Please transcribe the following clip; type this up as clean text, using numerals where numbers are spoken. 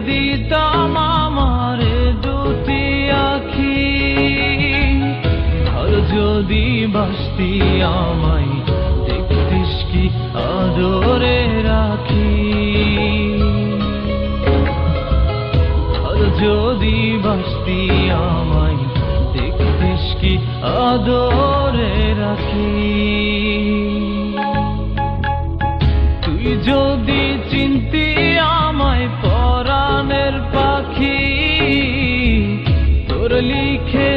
দিতাম আমারে দুটি আখি, আর যদি বাসতি আমায় দেখতিস কি আদরে রাখি, আর যদি বাসতি আমায় দেখতিস কি আদরে রাখি। তুই যদি চিনতি আমায় পরাণের পাখি, তোর লিখে